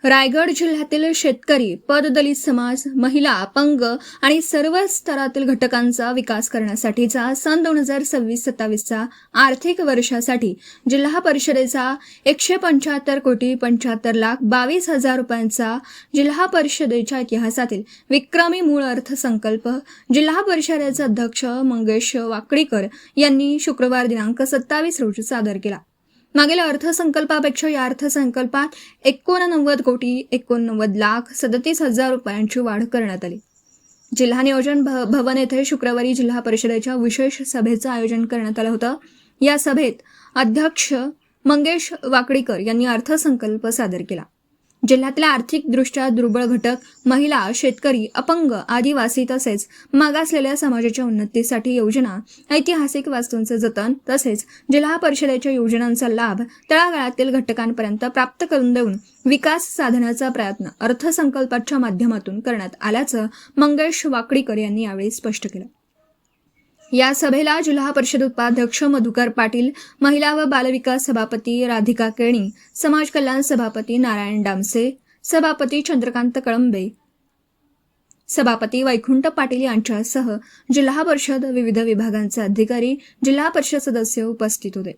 रायगड जिल्ह्यातील शेतकरी, पददलित समाज, महिला, अपंग आणि सर्व स्तरातील घटकांचा विकास करण्यासाठीचा सन 2026-27चा आर्थिक वर्षासाठी जिल्हा परिषदेचा 175,75,22,000 रुपयांचा जिल्हा परिषदेच्या इतिहासातील विक्रमी मूळ अर्थसंकल्प जिल्हा परिषदेचे अध्यक्ष मंगेश वाकडीकर यांनी शुक्रवार दिनांक 27 रोजी सादर केला। मागील अर्थसंकल्पापेक्षा या अर्थसंकल्पात 89,89,37,000 रुपयांची वाढ करण्यात आली। जिल्हा नियोजन भवन येथे शुक्रवारी जिल्हा परिषदेच्या विशेष सभेचं आयोजन करण्यात आलं होतं। या सभेत अध्यक्ष मंगेश वाकडीकर यांनी अर्थसंकल्प सादर केला। जिल्ह्यातल्या आर्थिकदृष्ट्या दुर्बळ घटक, महिला, शेतकरी, अपंग, आदिवासी तसेच मागासलेल्या समाजाच्या उन्नतीसाठी योजना, ऐतिहासिक वास्तूंचे जतन तसेच जिल्हा परिषदेच्या योजनांचा लाभ तळागाळातील घटकांपर्यंत प्राप्त करून देऊन विकास साधण्याचा प्रयत्न अर्थसंकल्पाच्या माध्यमातून करण्यात आल्याचं मंगेश वाकडीकर यांनी यावेळी स्पष्ट केलं। या सभेला जिल्हा परिषद उपाध्यक्ष मधुकर पाटील, महिला व बालविकास सभापती राधिका केणी, समाज कल्याण सभापती नारायण डामसे, सभापती चंद्रकांत कळंबे, सभापती वैकुंठ पाटील यांच्यासह जिल्हा परिषद विविध विभागांचे अधिकारी, जिल्हा परिषद सदस्य उपस्थित होते।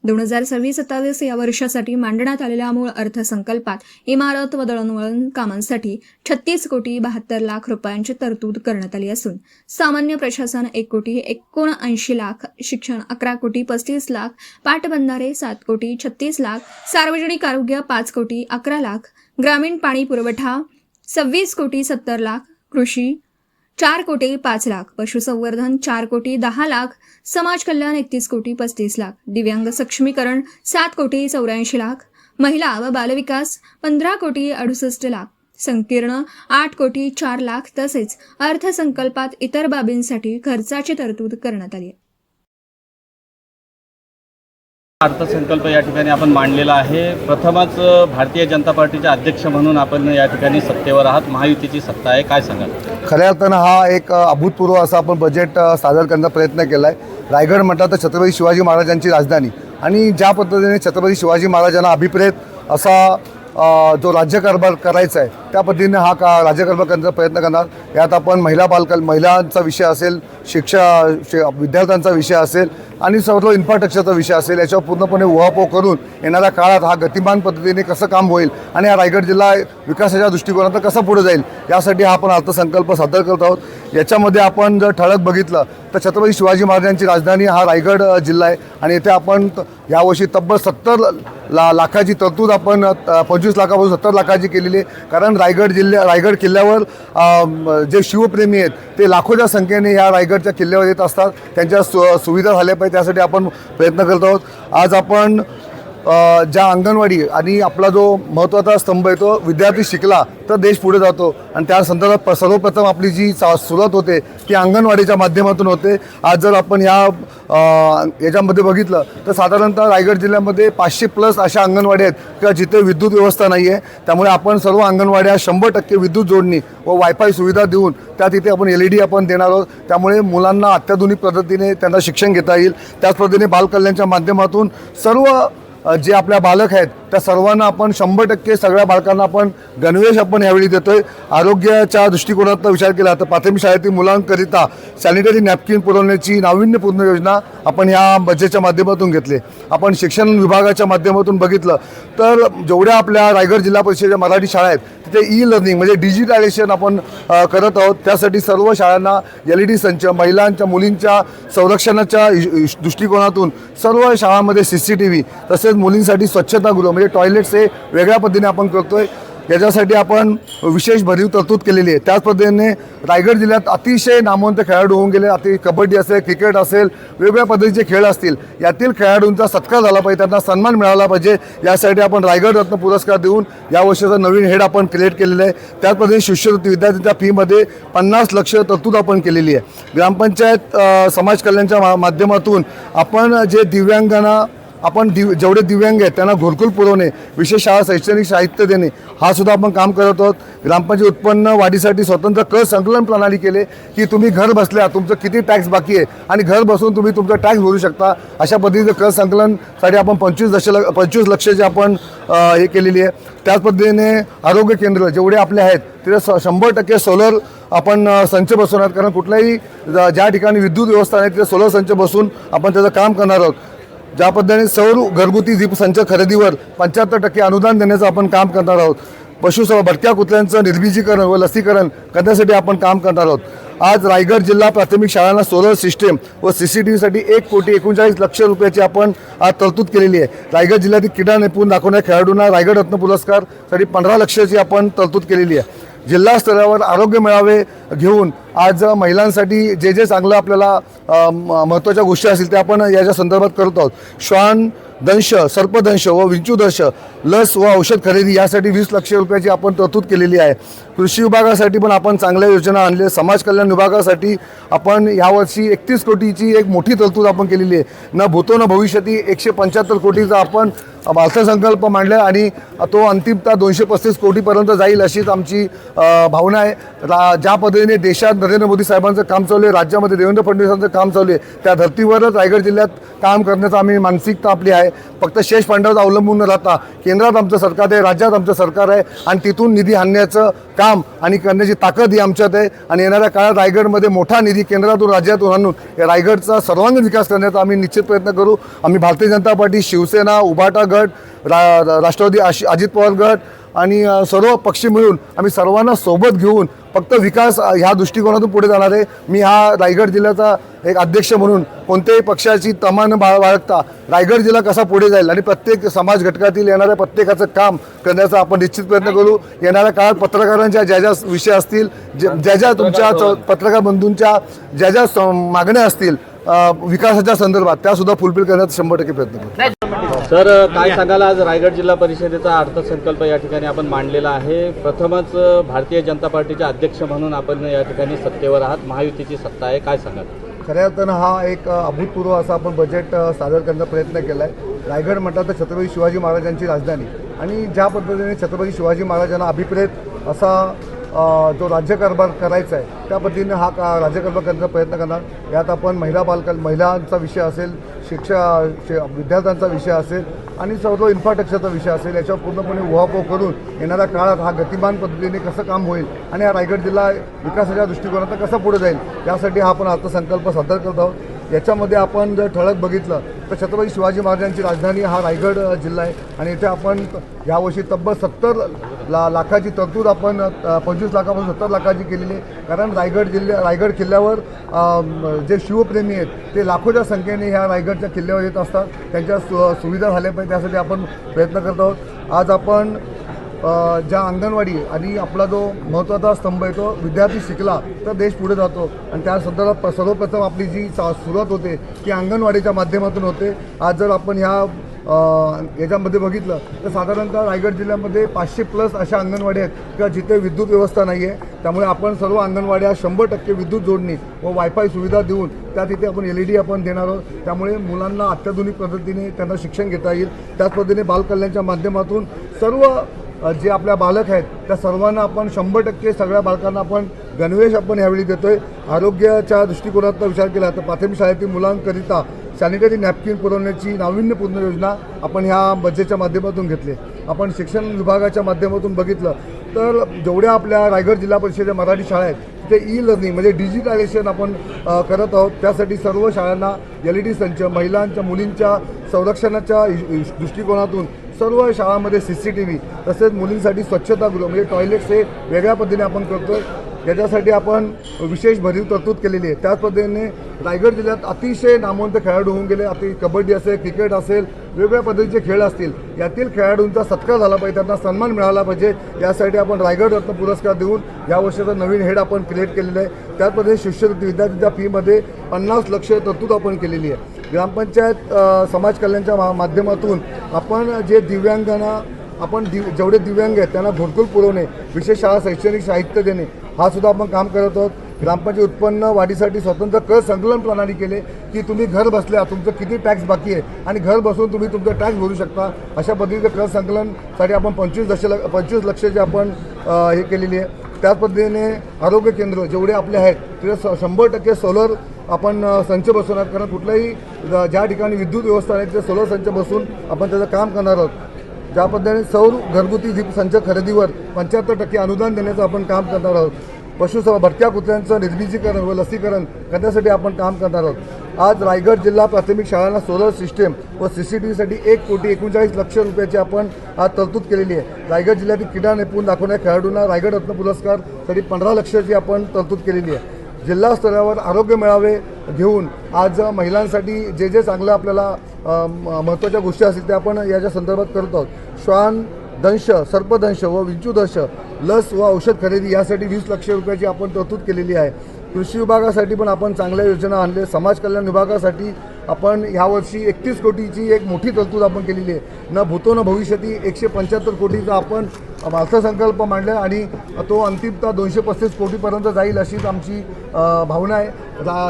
2026-27 या वर्षासाठी मांडण्यात आलेल्या मूळ अर्थसंकल्पात इमारत व दळणवळण कामांसाठी 36,72,00,000 रुपयांची तरतूद करण्यात आली असून सामान्य प्रशासन 1,79,00,000, शिक्षण 11,35,00,000, पाटबंधारे 7,36,00,000, सार्वजनिक आरोग्य 5,11,00,000, ग्रामीण पाणी पुरवठा 26,70,00,000, कृषी 4,05,00,000, पशुसंवर्धन 4,10,00,000, समाज कल्याण 31,35,00,000, दिव्यांग सक्षमीकरण 7,84,00,000, महिला व बालविकास 15,68,00,000, संकीर्ण 8,04,00,000 तसेच अर्थसंकल्पात इतर बाबींसाठी खर्चाची तरतूद करण्यात आली आहे। अर्थसंकल्प या ठिकाणी आपण मांडलेला आहे। प्रथमच भारतीय जनता पार्टीचे अध्यक्ष म्हणून आपण या ठिकाणी सत्तेवर आहात, महायुतीची सत्ता आहे, काय सांगाल? खऱ्या अर्थानं हा एक अभूतपूर्व असा आपण बजेट सादर करण्याचा प्रयत्न केला आहे। रायगड म्हटलं तर छत्रपती शिवाजी महाराजांची राजधानी आणि ज्या पद्धतीने छत्रपती शिवाजी महाराजांना अभिप्रेत असा जो राज्यकारभार करायचा आहे त्या पद्धतीने हा राज्यकारभार करण्याचा प्रयत्न करणार। यात आपण महिलांचा विषय असेल, विद्यार्थ्यांचा विषय असेल आणि सर्व इन्फ्रास्ट्रक्चरचा विषय असेल, याच्यावर पूर्णपणे उहापोह करून येणाऱ्या काळात हा गतिमान पद्धतीने कसं काम होईल आणि हा रायगड जिल्हा विकासाच्या दृष्टिकोनातून कसा पुढे जाईल यासाठी हा आपण अर्थसंकल्प सादर करत आहोत। याच्यामध्ये आपण जर ठळक बघितलं तर छत्रपती शिवाजी महाराजांची राजधानी हा रायगड जिल्हा आहे आणि इथे आपण यावर्षी तब्बल 70 लाखाची तरतूद आपण 25 लाखापासून 70 लाखाची केलेली आहे। कारण रायगड किल्ल्यावर जे शिवप्रेमी आहेत ते लाखोच्या संख्येने या रायगडच्या किल्ल्यावर येत असतात, त्यांच्या सुविधा झाल्या पाहिजे त्यासाठी आपण प्रयत्न करत आहोत। आज आपण ज्या अंगणवाडी आणि आपला जो महत्त्वाचा स्तंभ आहे तो विद्यार्थी शिकला तर देश पुढे जातो आणि त्या संदर्भात सर्वप्रथम आपली जी सुरुवात होते ती अंगणवाडीच्या माध्यमातून होते। आज जर आपण याच्यामध्ये बघितलं तर साधारणतः रायगड जिल्ह्यामध्ये 500+ अशा अंगणवाडी आहेत किंवा जिथे विद्युत व्यवस्था नाही आहे, त्यामुळे आपण सर्व अंगणवाड्या 100% विद्युत जोडणी व वायफाय सुविधा देऊन त्या तिथे आपण LED आपण देणार आहोत, त्यामुळे मुलांना अत्याधुनिक पद्धतीने त्यांना शिक्षण घेता येईल। त्याच पद्धतीने बालकल्याणच्या माध्यमातून सर्व जे आपल्या बालक आहेत त्या सर्वांना आपण 100% सगळ्या बालकांना आपण गणवेश आपण यावेळी देतोय। आरोग्याच्या दृष्टिकोनातून विचार केला तर प्राथमिक शाळेतील मुलांकरिता सॅनिटरी नॅपकिन पुरवण्याची नाविन्यपूर्ण योजना आपण या बजेटच्या माध्यमातून घेतली। आपण शिक्षण विभागाच्या माध्यमातून बघितलं तर जेवढ्या आपल्या रायगड जिल्हा परिषदेच्या मराठी शाळा आहेत तिथे ई-लर्निंग म्हणजे डिजिटलायझेशन आपण करत आहोत। त्यासाठी सर्व शाळांना LED संच, महिलांच्या मुलींच्या संरक्षणाच्या दृष्टिकोनातून सर्व शाळांमध्ये CCTV तसेच मुलींसाठी स्वच्छतागृह म्हणजे टॉयलेट्स हे वेगळ्या पद्धतीने आपण करतोय। याच्यासाठी आपण विशेष भरीव तरतूद केलेली आहे। त्याच पद्धतीने रायगड जिल्ह्यात अतिशय नामवंत खेळाडू होऊन गेले, कबड्डी असेल, क्रिकेट असेल, वेगवेगळ्या पद्धतीचे खेळ असतील, यातील खेळाडूंचा सत्कार झाला पाहिजे, त्यांना सन्मान मिळाला पाहिजे, यासाठी आपण रायगड रत्न पुरस्कार देऊन या वर्षाचा नवीन हेड आपण क्रिएट केलेलं आहे। त्याच पद्धतीने शिष्यवृत्ती विद्यार्थ्यांच्या फीमध्ये 50 लाख तरतूद आपण केलेली आहे। ग्रामपंचायत समाज कल्याणच्या माध्यमातून आपण जे दिव्यांगांना आपण जेवढे दिव्यांग आहेत त्यांना घरकुल पुरवणे, विशेष शाळा शैक्षणिक साहित्य देणे, हा सुद्धा आपण काम करत आहोत. ग्रामपंचायत उत्पन्न वाढीसाठी स्वतंत्र कर संकलन प्रणाली केले की तुम्ही घर बसल्या तुमचं किती टॅक्स बाकी आहे आणि घर बसून तुम्ही तुमचा टॅक्स भरू शकता. अशा पद्धतीचं कर संकलनसाठी आपण 25 लक्षाची आपण हे केलेली आहे. त्याच पद्धतीने आरोग्य केंद्र जेवढे आपले आहेत तिथे 100% सोलर आपण संच बसवणार, कारण कुठल्याही ज्या ठिकाणी विद्युत व्यवस्था नाही तिथे सोलर संच बसून आपण त्याचं काम करणार आहोत. ज्या पद्धतीने सौर घरगुती दीप संच खरेदीवर 75% अनुदान देण्याचं आपण काम करणार आहोत. भटक्या कुत्र्यांचं निर्बीजीकरण व लसीकरण करण्यासाठी आपण काम करणार आहोत. आज रायगड जिल्हा प्राथमिक शाळांना सोलर सिस्टीम व CCTVसाठी 1,39,00,000 रुपयाची आपण आज तरतूद केलेली आहे. रायगड जिल्ह्यातील क्रीडा निपुण दाखवणाऱ्या खेळाडूंना रायगड रत्न पुरस्कारसाठी 15 लक्षाची आपण तरतूद केलेली आहे. जिल्हा स्तरावर आरोग्य मेळावे घेऊन आज महिलांसाठी जे चांगलं आपल्याला महत्त्वाच्या गोष्टी असतील त्या आपण याच्या संदर्भात करत आहोत. श्वान दंश, सर्पदंश व विंचूदंश लस व औषध खरेदी यासाठी 20 लक्ष रुपयाची आपण तरतूद केलेली आहे. कृषी विभागासाठी पण आपण चांगल्या योजना आणल्या. समाज कल्याण विभागासाठी आपण यावर्षी 31 कोटीची एक मोठी तरतूद आपण केलेली आहे. न भूतो न भविष्यती 175 कोटीचा आपण अर्थसंकल्प मांडला आणि तो अंतिमतः 235 कोटीपर्यंत जाईल अशीच आमची भावना आहे. ज्या पद्धतीने देशात नरेंद्र मोदी साहेबांचं काम चालू आहे, राज्यामध्ये देवेंद्र फडणवीसांचं काम चालू आहे, त्या धर्तीवरच रायगड जिल्ह्यात काम करण्याचा आम्ही मानसिकता आपली आहे. फक्त शेष फंडावर अवलंबून न राहता केंद्रात आमचं सरकार आहे, राज्यात आमचं सरकार आहे आणि तिथून निधी आणण्याचं काम आणि करण्याची ताकद ही आमच्यात आहे. आणि येणाऱ्या काळात रायगडमध्ये मोठा निधी केंद्रातून राज्यातून आणून या रायगडचा सर्वांगीण विकास करण्याचा आम्ही निश्चित प्रयत्न करू. आम्ही भारतीय जनता पार्टी, शिवसेना, उभाटा गट, राष्ट्रवादी अजित पवार गट आणि सर्व पक्ष मिळून आम्ही सर्वांना सोबत घेऊन फक्त विकास ह्या दृष्टिकोनातून पुढे जाणार आहे. मी हा रायगड जिल्ह्याचा एक अध्यक्ष म्हणून कोणत्याही पक्षाची तमा न बाळगता रायगड जिल्हा कसा पुढे जाईल आणि प्रत्येक समाज घटकातील येणाऱ्या प्रत्येकाचं काम करण्याचा आपण निश्चित प्रयत्न करू. येणाऱ्या काळात पत्रकारांच्या ज्या विषय असतील, ज्या तुमच्या पत्रकार बंधूंच्या ज्या मागण्या असतील विकासाच्या संदर्भात त्यासुद्धा फुलफिल करण्याचा 100% प्रयत्न करू. सर, काय सांगाल, आज रायगड जिल्हा परिषदेचा अर्थसंकल्प या ठिकाणी आपण मांडलेला आहे. प्रथमच भारतीय जनता पार्टीचे अध्यक्ष म्हणून आपण या ठिकाणी सत्तेवर आहात, महायुतीची सत्ता आहे, काय सांगाल? खऱ्या अर्थानं हा एक अभूतपूर्व असा आपण बजेट सादर करण्याचा प्रयत्न केला आहे. रायगड म्हटलं तर छत्रपती शिवाजी महाराजांची राजधानी आणि ज्या पद्धतीने छत्रपती शिवाजी महाराजांना अभिप्रेत असा जो राज्यकारभार करायचा आहे त्या पद्धतीने हा राज्यकारभार करण्याचा प्रयत्न करणार. यात आपण महिलांचा विषय असेल, विद्यार्थ्यांचा विषय असेल आणि सर्व इन्फ्रास्ट्रक्चरचा विषय असेल, याच्यावर पूर्णपणे उहापोह करून येणाऱ्या काळात हा गतिमान पद्धतीने कसं काम होईल आणि हा रायगड जिल्हा विकासाच्या दृष्टिकोनातून कसा पुढे जाईल यासाठी हा आपण अर्थसंकल्प सादर करत आहोत. याच्यामध्ये आपण जर ठळक बघितलं तर छत्रपती शिवाजी महाराजांची राजधानी हा रायगड जिल्हा आहे आणि इथे आपण यावर्षी तब्बल 70 लाखाची तरतूद आपण 25 लाखापासून 70 लाखाची केलेली आहे. कारण रायगड किल्ल्यावर जे शिवप्रेमी आहेत ते लाखोच्या संख्येने ह्या रायगडच्या किल्ल्यावर येत असतात. त्यांच्या सुविधा झाल्या पाहिजे त्यासाठी आपण प्रयत्न करत आहोत. आज आपण ज्या अंगणवाडी आणि आपला जो महत्त्वाचा स्तंभ आहे तो विद्यार्थी शिकला तर देश पुढे जातो आणि त्या संदर्भात सर्वप्रथम आपली जी सुरुवात होते की अंगणवाडीच्या माध्यमातून होते. आज जर आपण याच्यामध्ये बघितलं तर साधारणतः रायगड जिल्ह्यामध्ये 500+ अशा अंगणवाडी आहेत किंवा जिथे विद्युत व्यवस्था नाही आहे. त्यामुळे आपण सर्व अंगणवाड्या 100% विद्युत जोडणी व वायफाय सुविधा देऊन त्या तिथे आपण LED आपण देणार आहोत. त्यामुळे मुलांना अत्याधुनिक पद्धतीने त्यांना शिक्षण घेता येईल. त्याच पद्धतीने बालकल्याणच्या माध्यमातून सर्व जे आपल्या बालक आहेत त्या सर्वांना आपण 100% सगळ्या बालकांना आपण गणवेश आपण यावेळी देतोय. आरोग्याच्या दृष्टिकोनातून विचार केला तर प्राथमिक शाळेतील मुलांकरिता सॅनिटरी नॅपकिन पुरवण्याची नाविन्यपूर्ण योजना आपण ह्या बजेटच्या माध्यमातून घेतली. आपण शिक्षण विभागाच्या माध्यमातून बघितलं तर जेवढ्या आपल्या रायगड जिल्हा परिषदेच्या मराठी शाळा आहेत तिथे लर्निंग म्हणजे डिजिटलायझेशन आपण करत आहोत. त्यासाठी सर्व शाळांना LED संच, महिलांच्या मुलींच्या संरक्षणाच्या दृष्टिकोनातून सर्व शाळांमध्ये CCTV तसेच मुलींसाठी स्वच्छतागृह म्हणजे टॉयलेट्स हे वेगळ्या पद्धतीने आपण करतो. याच्यासाठी आपण विशेष भरीव तरतूद केलेली आहे. त्याच पद्धतीने रायगड जिल्ह्यात अतिशय नामवंत खेळाडू होऊन गेले. कबड्डी असेल, क्रिकेट असेल, वेगवेगळ्या पद्धतीचे खेळ असतील, यातील खेळाडूंचा सत्कार झाला पाहिजे, त्यांना सन्मान मिळाला पाहिजे. यासाठी आपण रायगड रत्न पुरस्कार देऊन या वर्षाचा नवीन हेड आपण क्रिएट केलेलं आहे. त्याच पद्धतीने शिष्यवृत्ती विद्यार्थ्यांच्या फीमध्ये 50 लक्ष तरतूद आपण केलेली आहे. ग्रामपंचायत समाज कल्याणच्या माध्यमातून आपण जे दिव्यांगांना जेवढे दिव्यांग आहेत त्यांना घरकुल पुरवणे, विशेष शाळा शैक्षणिक साहित्य देणे हा सुद्धा आपण काम करत आहोत. ग्रामपंचायत उत्पन्न वाढीसाठी स्वतंत्र कर संकलन प्रणाली केले की तुम्ही घर बसल्या तुमचं किती टॅक्स बाकी आहे आणि घर बसून तुम्ही तुमचं टॅक्स भरू शकता. अशा पद्धतीचं कर संकलनसाठी आपण 25 लक्षाची आपण हे केलेली आहे. त्याच पद्धतीने आरोग्य केंद्र जेवढे आपले आहेत तिथे 100% सोलर आपण संच बसवणार, कारण कुठल्याही ज्या ठिकाणी विद्युत व्यवस्था आहे तिथे सोलर संच बसून आपण त्याचं काम करणार आहोत. ज्या पद्धतीने सौर घरगुती दीप संच खरेदीवर 75% अनुदान देण्याचं आपण काम करणार आहोत. पशुसंवर्धन भटक्या कुत्र्यांचं निर्बीजीकरण व लसीकरण करण्यासाठी आपण काम करणार आहोत. आज रायगड जिल्हा प्राथमिक शाळांना सोलर सिस्टीम व CCTVसाठी 1,39,00,000 रुपयाची आपण आज तरतूद केलेली आहे. रायगड जिल्ह्यातील क्रीडा निपुण दाखवणाऱ्या खेळाडूंना रायगड रत्न पुरस्कारसाठी 15 लक्षाची आपण तरतूद केलेली आहे. जिल्हा स्तरावर आरोग्य मेळावे घेऊन आज महिलांसाठी जे चांगलं आपल्याला महत्त्वाच्या गोष्टी असतील त्या आपण याच्या संदर्भात करत आहोत. श्वान दंश, सर्पदंश व विंचूदंश लस व औषध खरेदी यासाठी 20 लक्ष रुपयाची आपण तरतूद केलेली आहे. कृषी विभागासाठी पण आपण चांगल्या योजना आणल्या. समाज कल्याण विभागासाठी आपण ह्यावर्षी 31 कोटीची एक मोठी तरतूद आपण केलेली आहे. न भूतो न भविष्यती 175 कोटीचा आपण अर्थसंकल्प मांडला आणि तो अंतिमतः 235 कोटीपर्यंत जाईल अशीच आमची भावना आहे.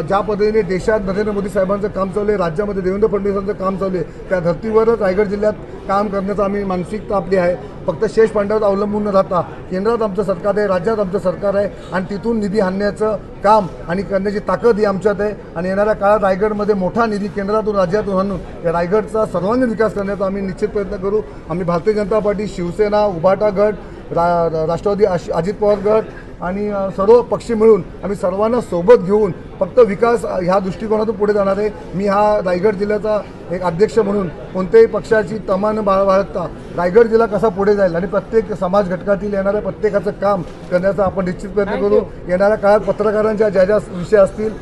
ज्या पद्धतीने देशात नरेंद्र मोदी साहेबांचं काम चालू आहे, राज्यामध्ये देवेंद्र फडणवीसांचं काम चालू आहे, त्या धर्तीवरच रायगड जिल्ह्यात काम करण्याचं आम्ही मानसिकता आपली आहे. फक्त शेष फंडावर अवलंबून न राहता केंद्रात आमचं सरकार आहे, राज्यात आमचं सरकार आहे आणि तिथून निधी आणण्याचं काम आणि करण्याची ताकद ही आमच्यात आहे. आणि येणाऱ्या काळात रायगडमध्ये मोठा निधी केंद्रातून राज्यातून आणून या रायगडचा सर्वांगीण विकास करण्याचा आम्ही निश्चित प्रयत्न करू. आम्ही भारतीय जनता पार्टी, शिवसेना, उभाटा गट, राष्ट्रवादी अजित पवार गट आणि सर्व पक्ष मिळून आम्ही सर्वांना सोबत घेऊन फक्त विकास ह्या दृष्टिकोनातून पुढे जाणार आहे. मी हा रायगड जिल्ह्याचा एक अध्यक्ष म्हणून कोणत्याही पक्षाची तमा न बाळगता रायगड जिल्हा कसा पुढे जाईल आणि प्रत्येक समाज घटकातील येणाऱ्या प्रत्येकाचं काम करण्याचा आपण निश्चित प्रयत्न करू. येणाऱ्या काळात पत्रकारांच्या ज्या विषय असतील,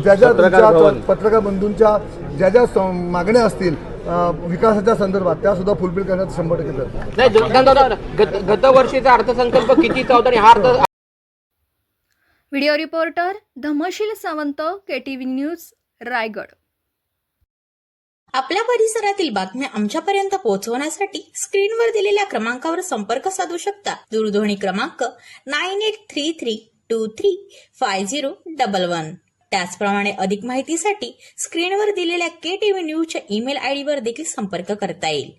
ज्या पत्रकार बंधूंच्या ज्या मागण्या असतील विकासाच्या संदर्भात त्यासुद्धा फुलफिल करण्यात 100% नाही. गतवर्षीचा अर्थसंकल्प कितीचा होता आणि हा अर्थ video reporter Dhamsheel Sawant, KTV news, Raigad. आपल्या परिसरातील बातम्या आमच्यापर्यंत पोहोचवण्यासाठी स्क्रीनवर दिलेल्या क्रमांकावर संपर्क साधू शकता. दूरध्वनी क्रमांक 9833235011. त्याचप्रमाणे अधिक माहितीसाठी स्क्रीनवर दिलेल्या KTV न्यूजच्या ईमेल ID वर देखील संपर्क करता येईल.